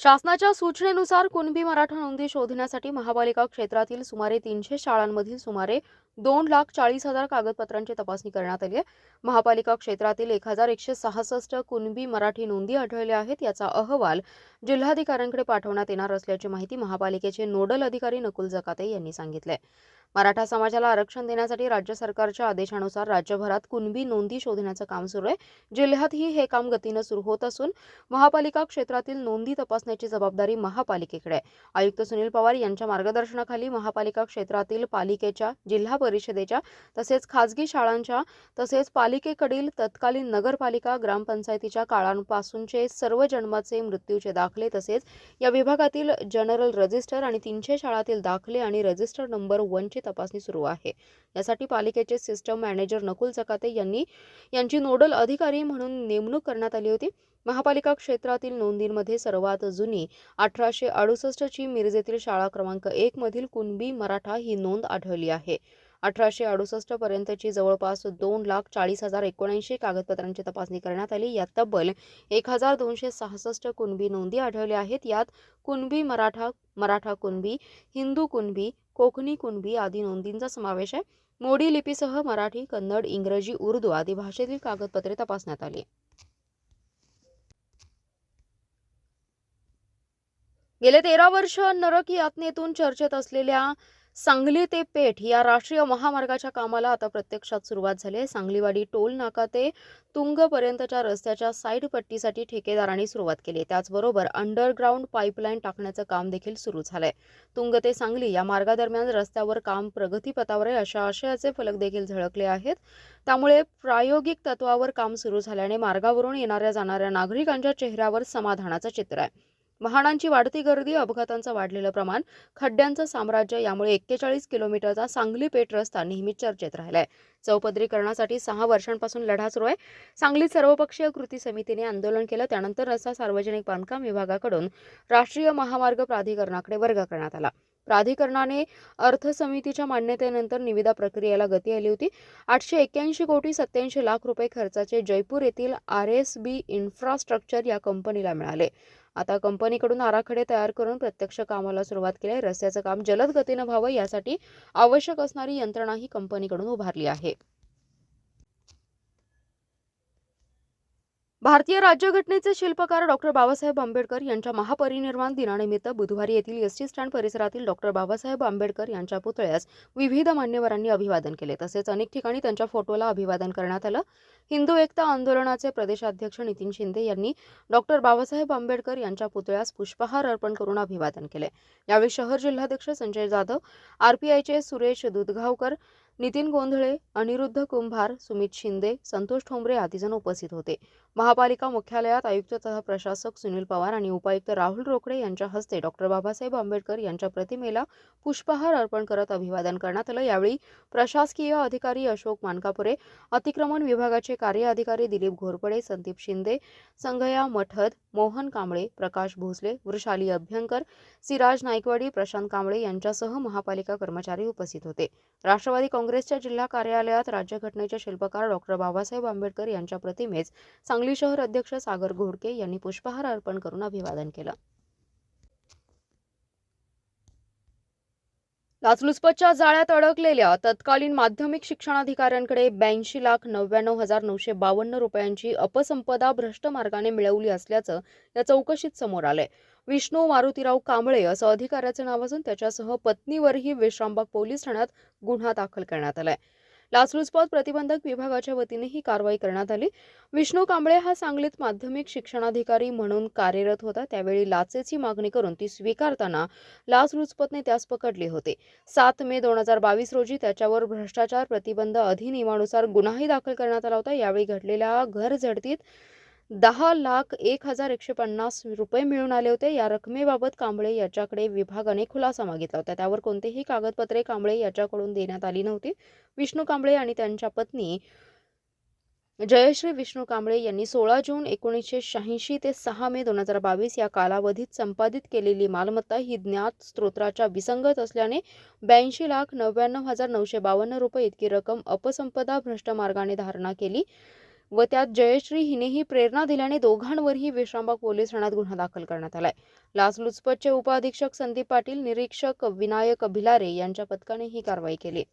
शासनाच्या सूचनेनुसार कुणबी मराठा नोंदी शोधण्यासाठी महापालिका क्षेत्रातील सुमारे 300 शाळांमधील सुमारे 2,40,000 कागदपत्रांची तपासणी करण्यात आली आहे. महापालिका क्षेत्रातील 1,166 कुणबी मराठी नोंदी आढळल्या आहेत. याचा अहवाल जिल्हाधिकाऱ्यांकडे पाठवण्यात येणार असल्याची माहिती महापालिकेचे नोडल अधिकारी नकुल जकाते यांनी सांगितले. मराठा समाजाला आरक्षण देण्यासाठी राज्य सरकारच्या आदेशानुसार राज्यभरात कुणबी नोंदी शोधण्याचं काम सुरू आहे. जिल्ह्यातही हे काम गतीनं सुरू होत असून महापालिका क्षेत्रातील नोंदी तपासण्याची जबाबदारी महापालिकेकडे आहे. आयुक्त सुनील पवार यांच्या मार्गदर्शनाखाली महापालिका क्षेत्रातील पालिकेच्या, जिल्हा परिषदेच्या तसेच खासगी शाळांच्या तसेच पालिकेकडील तत्कालीन नगरपालिका, ग्रामपंचायतीच्या काळांपासूनचे सर्व जन्माचे, मृत्यूचे दाखले तसेच या विभागातील जनरल रजिस्टर आणि 300 शाळातील दाखले आणि रजिस्टर नंबर 1 ची तपासणी सुरू आहे. यासाठी पालिकेचे सिस्टम मॅनेजर नकुल जकाते यांची नोडल अधिकारी म्हणून नेमणूक करण्यात आली होती. महापालिका क्षेत्रातील नोंदींमध्ये सर्वात जुनी 1868 ची मिरजेतील शाळा क्रमांक 1 मधील कुणबी मराठा ही नोंद आढळली आहे. 1868 पर्यंतची जवळपास 2,40,079 कागदपत्रांची तपासणी करण्यात आली. यात तब्बल 1,266 कुणबी नोंदी आढळल्या आहेत. यात कुणबी मराठा, मराठा कुणबी, हिंदू कुणबी, कोकणी कुणबी आदी नोंदींचा समावेश आहे. मोडी लिपीसह मराठी, कन्नड, इंग्रजी, उर्दू आदी भाषेतील कागदपत्रे तपासण्यात आली. गेले 13 वर्ष नरक यातनेतून चर्चेत असलेल्या सांगली ते पेठ या राष्ट्रीय महामार्गाच्या कामाला आता प्रत्यक्षात सुरुवात झाली आहे. सांगलीवाडी टोल नाका ते तुंगपर्यंतच्या रस्त्याच्या साईड पट्टीसाठी ठेकेदारांनी सुरुवात केली. त्याचबरोबर अंडरग्राऊंड पाईपलाईन टाकण्याचं काम देखील सुरू झालंय. तुंग ते सांगली या मार्गादरम्यान रस्त्यावर काम प्रगतीपथावर आहे अशा आशयाचे फलक देखील झळकले आहेत. त्यामुळे प्रायोगिक तत्वावर काम सुरू झाल्याने मार्गावरून येणाऱ्या जाणाऱ्या नागरिकांच्या चेहऱ्यावर समाधानाचं चित्र आहे. वाहनांची वाढती गर्दी, अपघातांचं वाढलेलं प्रमाण, खड्ड्यांचं साम्राज्य यामुळे 41 किलोमीटरचा सांगली पेठ रस्ता नेहमीच चर्चेत राहिलाय. चौपदरीकरणासाठी 6 वर्षांपासून लढा सुरू आहे. सांगलीत सर्वपक्षीय कृती समितीने आंदोलन केलं. त्यानंतर रस्ता सार्वजनिक बांधकाम विभागाकडून राष्ट्रीय महामार्ग प्राधिकरणाकडे वर्ग करण्यात आला. प्राधिकरणाने अर्थ समितीच्या मान्यतेनंतर निविदा प्रक्रियेला गती आली होती. 881 कोटी 87 लाख रुपये खर्चाचे जयपूर येथील RSB इन्फ्रास्ट्रक्चर या कंपनीला मिळाले. आता कंपनीकडून आराखडे तयार करून प्रत्यक्ष कामाला सुरुवात केली आहे. रस्त्याचं काम जलद गतीनं व्हावं यासाठी आवश्यक असणारी यंत्रणाही कंपनीकडून उभारली आहे. भारतीय राज्यघटनेचे शिल्पकार डॉ. बाबासाहेब आंबेडकर यांच्या महापरिनिर्वाण दिनानिमित्त बुधवारी येथील एसटी स्टँड परिसरातील डॉ. बाबासाहेब आंबेडकर यांच्या पुतळ्यास विविध मान्यवरांनी अभिवादन केले. तसेच अनेक ठिकाणी त्यांच्या फोटोला अभिवादन करण्यात आलं. हिंदू एकता आंदोलनाचे प्रदेशाध्यक्ष नितीन शिंदे यांनी डॉ. बाबासाहेब आंबेडकर यांच्या पुतळ्यास पुष्पहार अर्पण करून अभिवादन केले. यावेळी शहर जिल्हाध्यक्ष संजय जाधव, RPIचे सुरेश दुधगावकर, नितीन गोंधळे, अनिरुद्ध कुंभार, सुमित शिंदे, संतोष ठोंबरे आदी जण उपस्थित होते. महापालिका मुख्यालयात आयुक्त तथा प्रशासक सुनील पवार आणि उपायुक्त राहुल रोकडे यांच्या हस्ते डॉ. बाबासाहेब आंबेडकर यांच्या प्रतिमेला पुष्पहार अर्पण करत अभिवादन करण्यात आलं. यावेळी प्रशासकीय अधिकारी अशोक मानकापुरे, अतिक्रमण विभागाचे कार्य अधिकारी दिलीप घोरपडे, संदीप शिंदे, संगया मठद, मोहन कांबळे, प्रकाश भोसले, वृषाली अभ्यंकर, सिराज नाईकवाडी, प्रशांत कांबळे यांच्यासह महापालिका कर्मचारी उपस्थित होते. राष्ट्रवादी काँग्रेसच्या जिल्हा कार्यालयात राज्यघटनेचे शिल्पकार डॉ. बाबासाहेब आंबेडकर यांच्या प्रतिमेस सांगली शहर अध्यक्ष सागर घोडके यांनी पुष्पहार अर्पण करून अभिवादन केलं. लाचलुचपतच्या जाळ्यात अडकलेल्या तत्कालीन माध्यमिक शिक्षणाधिकाऱ्यांकडे 82,99,952 रुपयांची अपसंपदा भ्रष्ट मार्गाने मिळवली असल्याचं या चौकशीत समोर आलंय. विष्णू मारुतीराव कांबळे असं अधिकाऱ्याचं नाव असून त्याच्यासह पत्नीवरही विश्रामबाग पोलीस ठाण्यात गुन्हा दाखल करण्यात आलाय. लाचलुचपत प्रतिबंधक विभागाच्या वतीने ही कारवाई करण्यात आली. विष्णू कांबळे हा सांगलीत माध्यमिक शिक्षणाधिकारी म्हणून कार्यरत होता. त्यावेळी लाचेची मागणी करून ती स्वीकारताना लाचलुचपतने त्यास पकडले होते. 7 मे 2022 रोजी त्याच्यावर भ्रष्टाचार प्रतिबंध अधिनियमानुसार गुन्हाही दाखल करण्यात आला होता. यावेळी घडलेल्या घर झडतीत 10,01,150 रुपये मिळून आले होते. या रकमेबाबत कांबळे याच्याकडे विभागाने खुलासा मागितला होता. त्यावर कोणतेही कागदपत्रे कांबळे याच्याकडून देण्यात आली नव्हती. विष्णू कांबळे आणि त्यांच्या पत्नी जयश्री विष्णू कांबळे यांनी 16 जून 1986 ते 6 मे 2022 या कालावधीत संपादित केलेली मालमत्ता ही ज्ञात स्त्रोताच्या विसंगत असल्याने 82,99,952 रुपये इतकी रक्कम अपसंपदा भ्रष्ट मार्गाने धारणा केली व त्यात जयश्री हिनेही प्रेरणा दिल्याने दोघांवरही विश्रामबाग पोलीस ठाण्यात गुन्हा दाखल करण्यात आलाय. लाचलुचपतचे उपअधीक्षक संदीप पाटील, निरीक्षक विनायक भिलारे यांच्या पथकाने ही कारवाई केली.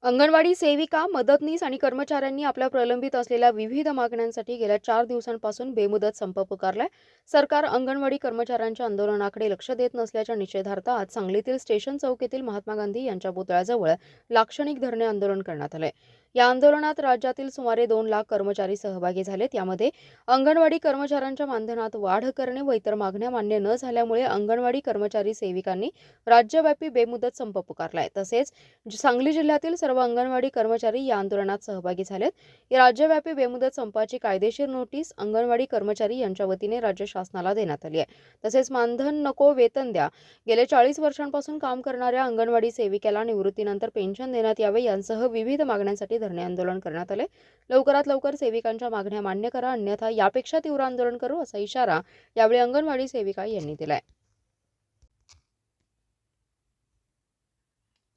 अंगणवाडी सेविका, मदतनीस आणि कर्मचाऱ्यांनी आपल्या प्रलंबित असलेल्या विविध मागण्यांसाठी गेल्या 4 दिवसांपासून बेमुदत संप पुकारलाय. सरकार अंगणवाडी कर्मचाऱ्यांच्या आंदोलनाकडे लक्ष देत नसल्याच्या निषेधार्थ आज सांगलीतील स्टेशन चौक येथील महात्मा गांधी यांच्या पुतळ्याजवळ लाक्षणिक धरणे आंदोलन करण्यात आले. या आंदोलनात राज्यातील सुमारे 2 लाख कर्मचारी सहभागी झालेत. यामध्ये अंगणवाडी कर्मचाऱ्यांच्या मानधनात वाढ करणे व इतर मागण्या मान्य न झाल्यामुळे अंगणवाडी कर्मचारी सेविकांनी राज्यव्यापी बेमुदत संप पुकारलाय. तसेच सांगली जिल्ह्यातील सर्व अंगणवाडी कर्मचारी या आंदोलनात सहभागी झालेत. या राज्यव्यापी बेमुदत संपाची कायदेशीर नोटीस अंगणवाडी कर्मचारी यांच्या वतीने राज्य शासनाला देण्यात आली आहे. तसेच मानधन नको, वेतन द्या, गेल्या 40 वर्षांपासून काम करणाऱ्या अंगणवाडी सेविकेला निवृत्तीनंतर पेन्शन देण्यात यावे यांसह विविध मागण्यांसाठी धरणे आंदोलन करण्यात आले. लवकरात लवकर सेविकांच्या मागण्या मान्य करा, अन्यथा यापेक्षा तीव्र आंदोलन करू असा इशारा यावेळी अंगणवाडी सेविका यांनी दिलाय.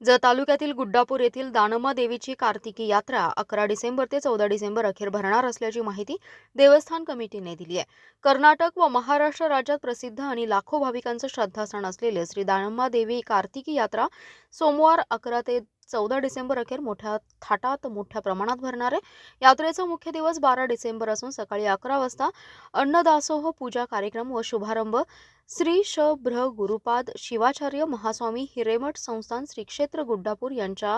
जत तालुक्यातील गुड्डापूर येथील दानम्मा देवीची कार्तिकी यात्रा 11 डिसेंबर ते 14 डिसेंबर अखेर भरणार असल्याची माहिती देवस्थान कमिटीने दिली आहे. कर्नाटक व महाराष्ट्र राज्यात प्रसिद्ध आणि लाखो भाविकांचं श्रद्धास्थान असलेले श्री दानम्मा देवी कार्तिकी यात्रा सोमवार 11 ते 14 डिसेंबर अखेर मोठ्या थाटात मोठ्या प्रमाणात भरणार आहे. यात्रेचा मुख्य दिवस 12 डिसेंबर असून सकाळी 11 वाजता अन्नदासोह पूजा कार्यक्रम व शुभारंभ श्री श. भ्र. गुरुपाद शिवाचार्य महास्वामी हिरेमठ संस्थान श्री क्षेत्र गुड्डापूर यांच्या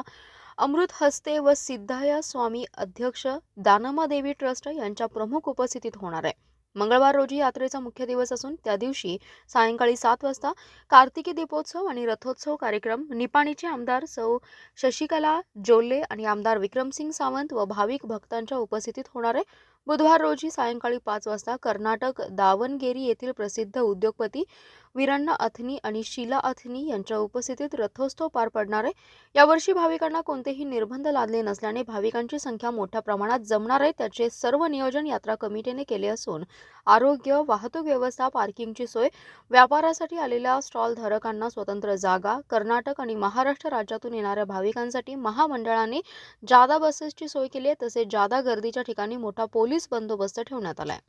अमृत हस्ते व सिद्धाया स्वामी अध्यक्ष दानम्मा देवी ट्रस्ट यांच्या प्रमुख उपस्थितीत होणार आहे. मंगळवार रोजी यात्रेचा मुख्य दिवस असून त्या दिवशी सायंकाळी 7 वाजता कार्तिकी दीपोत्सव आणि रथोत्सव कार्यक्रम निपाणीचे आमदार सौ शशिकला जोल्ले आणि आमदार विक्रमसिंग सावंत व भाविक भक्तांच्या उपस्थितीत होणार आहे. बुधवार रोजी सायंकाळी 5 वाजता कर्नाटक दावणगेरी येथील प्रसिद्ध उद्योगपती वीरण्ण अथनी आणि शीला अथनी यांच्या उपस्थितीत रथोत्सव पार पडणार आहे. यावर्षी भाविकांना कोणतेही निर्बंध लादले नसल्याने भाविकांची संख्या मोठ्या प्रमाणात जमणार आहे. त्याचे सर्व नियोजन यात्रा कमिटीने केले असून आरोग्य, वाहतूक व्यवस्था, पार्किंगची सोय, व्यापारासाठी आलेल्या स्टॉल धारकांना स्वतंत्र जागा, कर्नाटक आणि महाराष्ट्र राज्यातून येणाऱ्या भाविकांसाठी महामंडळाने जादा बसेसची सोय केली आहे. तसेच जादा गर्दीच्या ठिकाणी मोठा पोलीस बंदोबस्त ठेवण्यात आलाय.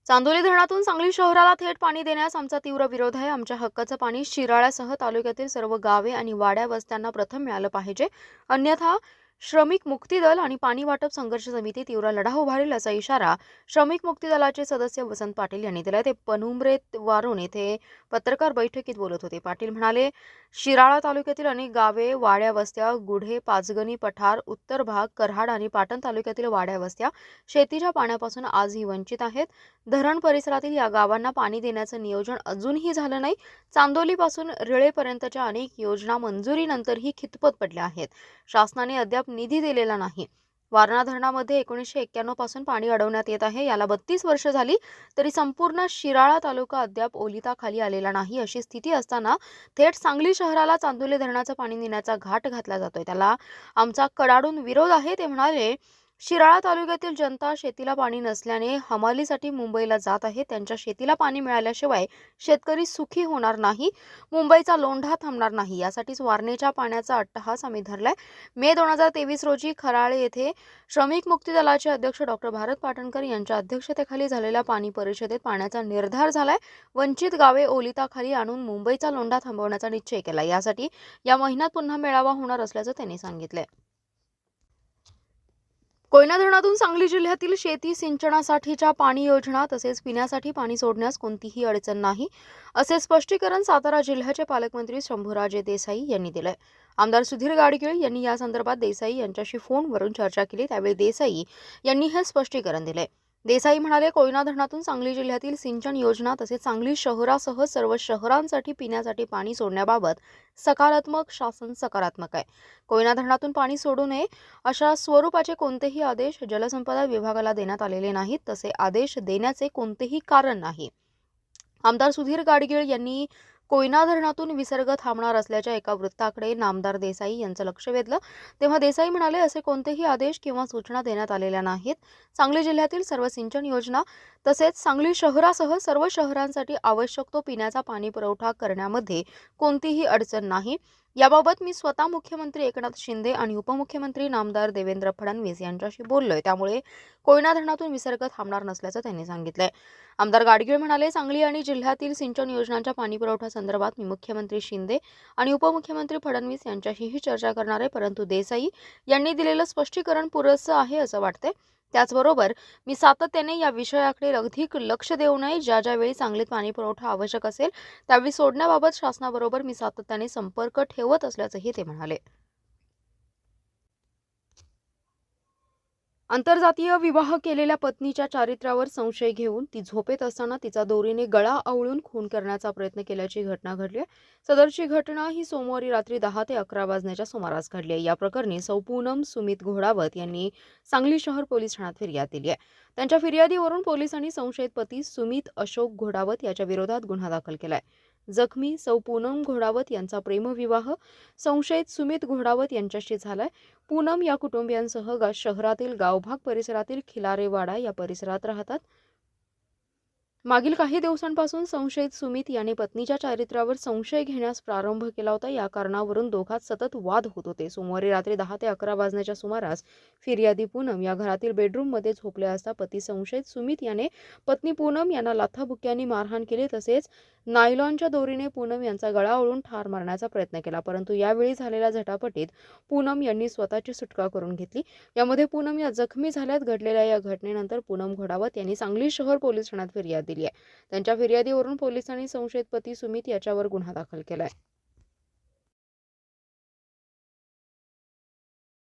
चांदोली धरणातून सांगली शहराला थेट पाणी देण्यास आमचा तीव्र विरोध आहे. आमच्या हक्काचं पाणी शिराळ्यासह तालुक्यातील सर्व गावे आणि वाड्या वस्त्यांना प्रथम मिळालं पाहिजे, अन्यथा श्रमिक मुक्ती दल आणि पाणी वाटप संघर्ष समिती तीव्र लढा उभारेल असा इशारा श्रमिक मुक्ती दलाचे सदस्य वसंत पाटील यांनी दिला. ते पनुमरे वारून येथे पत्रकार बैठकीत बोलत होते. पाटील म्हणाले, शिराळा तालुक्यातील अनेक गावे, वाड्या वस्त्या, गुढे, पाचगणी, पठार, उत्तर भाग, कराड आणि पाटण तालुक्यातील वाड्या वस्त्या शेतीच्या पाण्यापासून आजही वंचित आहेत. धरण परिसरातील या गावांना पाणी देण्याचं नियोजन अजूनही झालं नाही. चांदोलीपासून रिळेपर्यंतच्या अनेक योजना मंजुरीनंतरही खितपत पडल्या आहेत. शासनाने अद्याप निधी दिलेला नाही. वारणा धरणामध्ये 1991 पासून पाणी अडवण्यात येत आहे. याला 32 वर्ष झाली तरी संपूर्ण शिराळा तालुका अद्याप ओलिताखाली आलेला नाही. अशी स्थिती असताना थेट सांगली शहराला चांदोली धरणाचं पाणी देण्याचा घाट घातला जातोय. त्याला आमचा कडाडून विरोध आहे. ते म्हणाले, शिराळा तालुक्यातील जनता शेतीला पाणी नसल्याने हमालीसाठी मुंबईला जात आहे. त्यांच्या शेतीला पाणी मिळाल्याशिवाय शेतकरी सुखी होणार नाही, मुंबईचा लोंढा थांबणार नाही. यासाठीच वारणेच्या पाण्याचा अट्टहास आम्ही धरलाय. मे 2023 रोजी खराळे येथे श्रमिक मुक्ती दलाचे अध्यक्ष डॉक्टर भारत पाटणकर यांच्या अध्यक्षतेखाली झालेल्या पाणी परिषदेत पाण्याचा निर्धार झालाय. वंचित गावे ओलिताखाली आणून मुंबईचा लोंढा थांबवण्याचा निश्चय केला. यासाठी या महिन्यात पुन्हा मेळावा होणार असल्याचं त्यांनी सांगितलंय. कोयना धरणातून सांगली जिल्ह्यातील शेती सिंचनासाठीच्या पाणी योजना तसेच पिण्यासाठी पाणी सोडण्यास कोणतीही अडचण नाही, असे स्पष्टीकरण सातारा जिल्ह्याचे पालकमंत्री शंभूराजे देसाई यांनी दिलंय. आमदार सुधीर गाडगीळ यांनी या संदर्भात देसाई यांच्याशी फोनवरून चर्चा केली. त्यावेळी देसाई यांनी हे स्पष्टीकरण दिले. देसाई म्हणाले, कोयना धरणातून सांगली जिल्ह्यातील सिंचन योजना तसेच सांगली शहरासह सर्व शहरांसाठी पिण्यासाठी पाणी सोडण्याबाबत शासन सकारात्मक आहे. कोयना धरणातून पाणी सोडू नये अशा स्वरूपाचे कोणतेही आदेश जलसंपदा विभागाला देण्यात आलेले नाहीत. तसे आदेश देण्याचे कोणतेही कारण नाही. आमदार सुधीर गाडगीळ यांनी कोयना धरणातून विसर्ग थांबणार असल्याच्या एका वृत्ताकडे नामदार देसाई यांचं लक्ष वेधलं. तेव्हा देसाई म्हणाले, असे कोणतेही आदेश किंवा सूचना देण्यात आलेल्या नाहीत. सांगली जिल्ह्यातील सर्व सिंचन योजना तसेच सांगली शहरासह सर्व शहरांसाठी आवश्यक तो पिण्याचा पाणी पुरवठा करण्यामध्ये कोणतीही अडचण नाही. याबाबत मी स्वतः मुख्यमंत्री एकनाथ शिंदे आणि उपमुख्यमंत्री नामदार देवेंद्र फडणवीस यांच्याशी बोललोय. त्यामुळे कोयना धरणातून विसर्ग थांबणार नसल्याचं त्यांनी सांगितलंय. आमदार गाडगीळ म्हणाले, सांगली आणि जिल्ह्यातील सिंचन योजनांच्या पाणीपुरवठा संदर्भात मी मुख्यमंत्री शिंदे आणि उपमुख्यमंत्री फडणवीस यांच्याशीही चर्चा करणार आहे, परंतु देसाई यांनी दिलेलं स्पष्टीकरण पुरेसं आहे असं वाटतंय. त्याचबरोबर मी सातत्याने या विषयाकडे अधिक लक्ष देऊ नये. ज्या वेळी सांगलीत पाणीपुरवठा आवश्यक असेल त्यावेळी सोडण्याबाबत शासनाबरोबर मी सातत्याने संपर्क ठेवत असल्याचंही ते म्हणाले. आंतरजातीय विवाह केलेल्या पत्नीच्या चारित्र्यावर संशय घेऊन ती झोपेत असताना तिचा दोरीने गळा आवळून खून करण्याचा प्रयत्न केल्याची घटना घडली आहे. सदरची घटना ही सोमवारी रात्री 10 ते 11 वाजण्याच्या सुमारास घडली आहे. या प्रकरणी सौ पूनम सुमित घोडावत यांनी सांगली शहर पोलीस ठाण्यात फिर्याद दिली आहे. त्यांच्या फिर्यादीवरून पोलिसांनी संशयित पती सुमित अशोक घोडावत याच्या विरोधात गुन्हा दाखल केलाय. जखमी सौ पूनम घोडावत यांचा प्रेमविवाह संशयित सुमित घोडावत यांच्याशी झालाय. पूनम या कुटुंबियांसह शहरातील गावभाग परिसरातील खिलारेवाडा या परिसरात राहतात. मागील काही दिवसांपासून संशयित सुमित याने पत्नीच्या चारित्र्यावर संशय घेण्यास प्रारंभ केला होता. या कारणावरून दोघात सतत वाद होत होते. सोमवारी रात्री 10 ते 11 वाजण्याच्या सुमारास फिर्यादी पूनम या घरातील बेडरूममध्ये झोपल्या असता पती संशयित सुमित याने पत्नी पूनम यांना लाथाबुक्क्यांनी मारहाण केली. तसेच नायलॉनच्या दोरीने पूनम यांचा गळा ओळून ठार मारण्याचा प्रयत्न केला. परंतु यावेळी झालेल्या झटापटीत पूनम यांनी स्वतःची सुटका करून घेतली. यामध्ये पूनम या जखमी झाल्यात. घडलेल्या या घटनेनंतर पूनम घोडावत यांनी सांगली शहर पोलीस ठाण्यात फिर्याद दिली आहे. त्यांच्या फिर्यादीवरून पोलिसांनी संशयित पती सुमित याच्यावर गुन्हा दाखल केलाय.